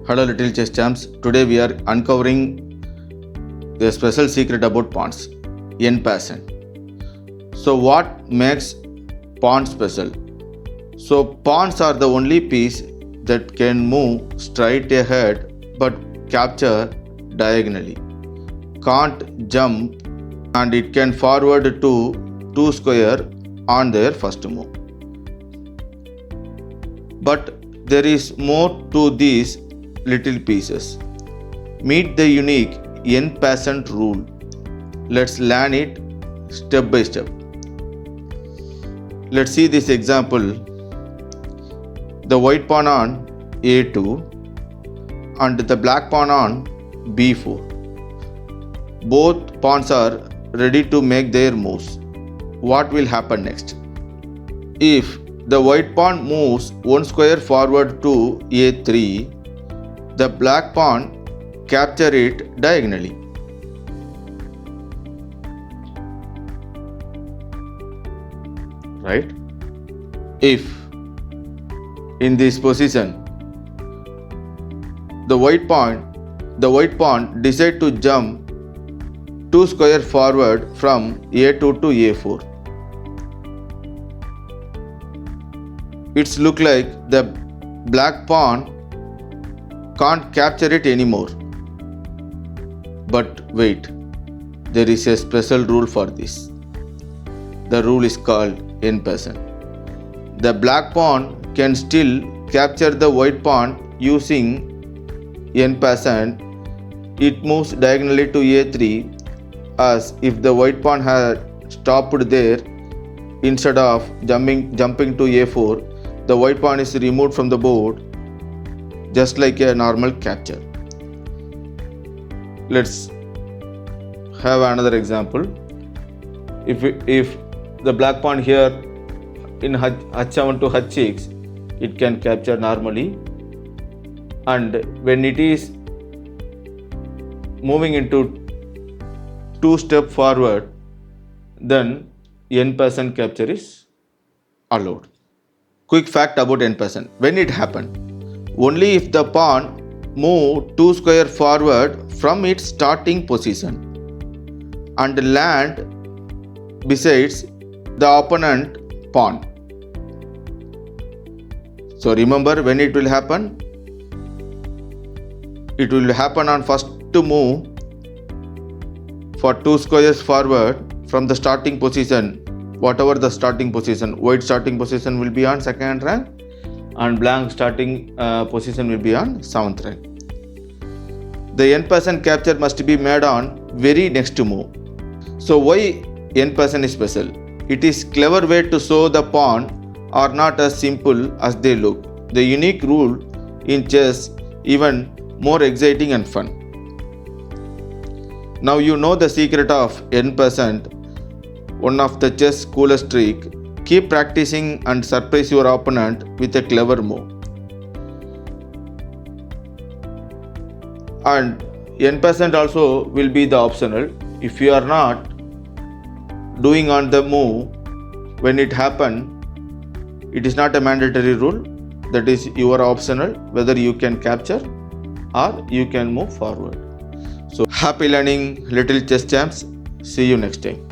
Hello little chess champs. Today we are uncovering the special secret about pawns. En passant. So what makes pawn special? So pawns are the only piece that can move straight ahead but capture diagonally. Can't jump and it can forward to 2 square on their first move. But there is more to these little pieces. Meet the unique en passant rule. Let's learn it step by step. Let's see this example. The white pawn on a2 and the black pawn on b4. Both pawns are ready to make their moves. What will happen next? If the white pawn moves 1 square forward to a3, the black pawn capture it diagonally. Right? If in this position the white pawn decide to jump 2 square forward from a2 to a4, it's look like the black pawn can't capture it anymore. But wait, there is a special rule for this. The rule is called en passant. The black pawn can still capture the white pawn using en passant. It moves diagonally to a3 as if the white pawn had stopped there. Instead of jumping to a4, the white pawn is removed from the board just like a normal capture. Let's have another example. If the black pawn here in h7 to h6, it can capture normally, and when it is moving into 2 steps forward, then en passant capture is allowed. Quick fact about en passant. When it happened? Only if the pawn move 2 square forward from its starting position and land besides the opponent pawn. So remember when it will happen? It will happen on first move for 2 squares forward from the starting position. Whatever the starting position, white starting position will be on second rank and black starting position will be on 7th rank. The en passant capture must be made on very next move. So why en passant is special? It is clever way to show the pawn are not as simple as they look. The unique rule in chess even more exciting and fun. Now you know the secret of en passant, one of the chess coolest trick. Keep practicing and surprise your opponent with a clever move. And en passant also will be the optional. If you are not doing on the move when it happen, it is not a mandatory rule. That is your optional, whether you can capture or you can move forward. So happy learning, little chess champs. See you next time.